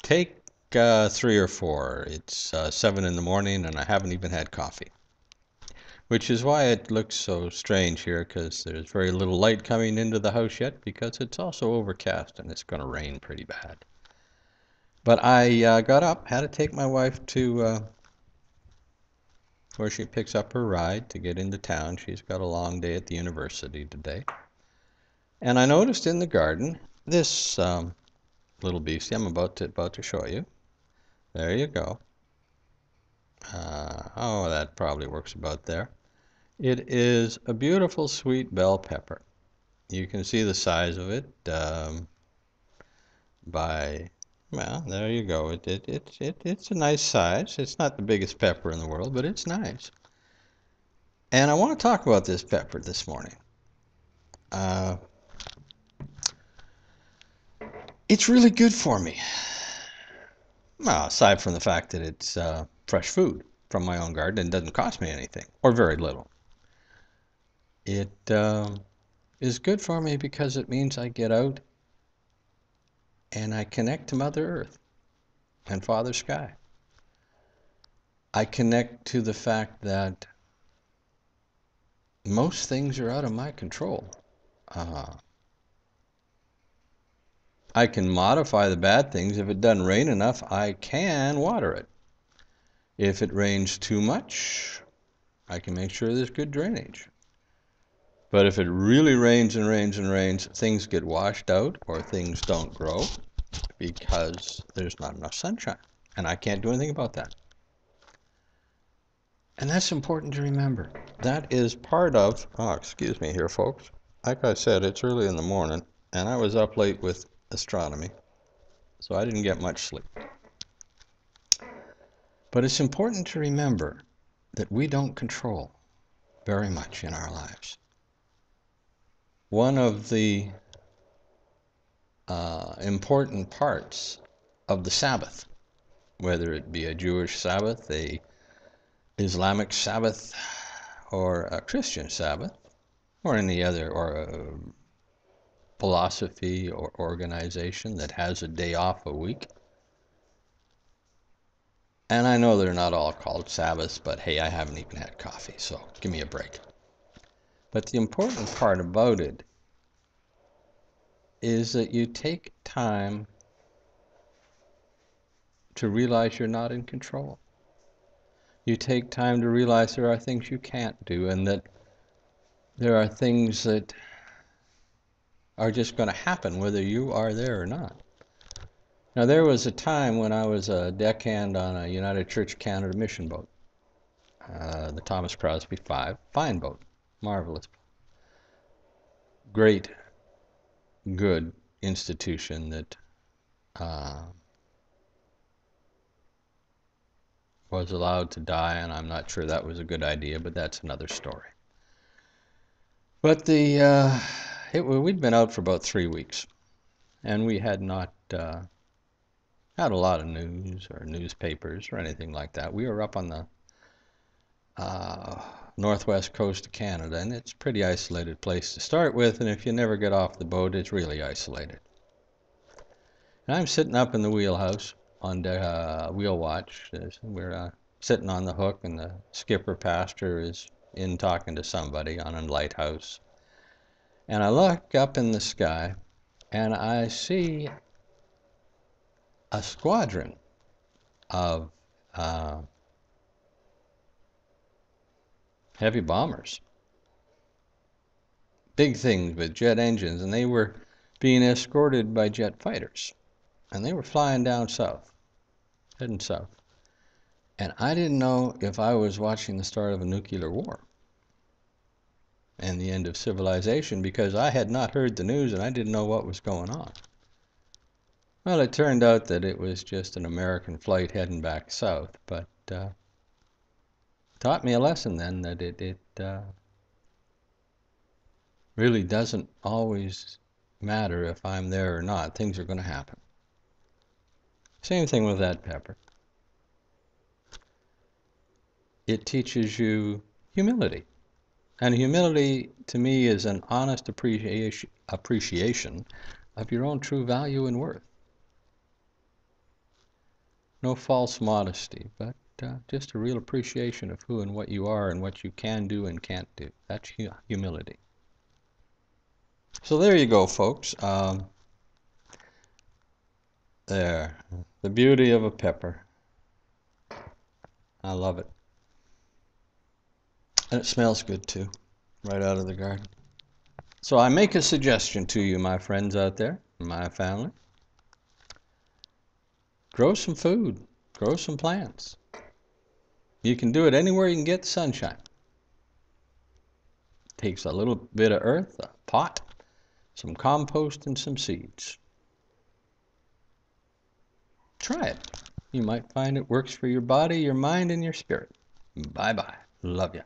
Take 3 or 4. It's 7 in the morning and I haven't even had coffee. Which is why it looks so strange here, because there's very little light coming into the house yet, because it's also overcast and it's going to rain pretty bad. But I got up, had to take my wife to where she picks up her ride to get into town. She's got a long day at the university today. And I noticed in the garden this little beastie I'm about to show you. There you go. Oh, that probably works about there. It is a beautiful sweet bell pepper. You can see the size of it well, there you go. It's a nice size. It's not the biggest pepper in the world, but it's nice. And I want to talk about this pepper this morning. It's really good for me. Well, aside from the fact that it's fresh food from my own garden and doesn't cost me anything, or very little. It is good for me because it means I get out and I connect to Mother Earth and Father Sky. I connect to the fact that most things are out of my control. I can modify the bad things. If it doesn't rain enough, I can water it. If it rains too much, I can make sure there's good drainage. But if it really rains and rains and rains, things get washed out or things don't grow because there's not enough sunshine. And I can't do anything about that. And that's important to remember. That is part of, excuse me here, folks. Like I said, it's early in the morning, and I was up late with astronomy, so I didn't get much sleep. But it's important to remember that we don't control very much in our lives. One of the important parts of the Sabbath, whether it be a Jewish Sabbath, a Islamic Sabbath, or a Christian Sabbath, or any other, or a philosophy or organization that has a day off a week. And I know they're not all called Sabbaths, but hey, I haven't even had coffee, so give me a break. But the important part about it is that you take time to realize you're not in control. You take time to realize there are things you can't do, and that there are things that are just going to happen whether you are there or not. Now, there was a time when I was a deckhand on a United Church of Canada mission boat, the Thomas Crosby 5. Fine boat, marvelous, great, good institution that was allowed to die, and I'm not sure that was a good idea, but that's another story. But we'd been out for about 3 weeks, and we had not had a lot of news or newspapers or anything like that. We were up on the northwest coast of Canada, and it's a pretty isolated place to start with, and if you never get off the boat, it's really isolated. And I'm sitting up in the wheelhouse on wheel watch. We're sitting on the hook, and the skipper pastor is in talking to somebody on a lighthouse. And I look up in the sky, and I see a squadron of heavy bombers. Big things with jet engines, and they were being escorted by jet fighters. And they were flying down south, heading south. And I didn't know if I was watching the start of a nuclear war and the end of civilization, because I had not heard the news and I didn't know what was going on. Well, it turned out that it was just an American flight heading back south, but taught me a lesson then, that it really doesn't always matter if I'm there or not. Things are going to happen. Same thing with that pepper. It teaches you humility. And humility, to me, is an honest appreciation of your own true value and worth. No false modesty, but just a real appreciation of who and what you are and what you can do and can't do. That's humility. So there you go, folks. There, the beauty of a pepper. I love it. And it smells good too, right out of the garden. So I make a suggestion to you, my friends out there, my family. Grow some food, grow some plants. You can do it anywhere you can get sunshine. It takes a little bit of earth, a pot, some compost, and some seeds. Try it. You might find it works for your body, your mind, and your spirit. Bye-bye. Love ya.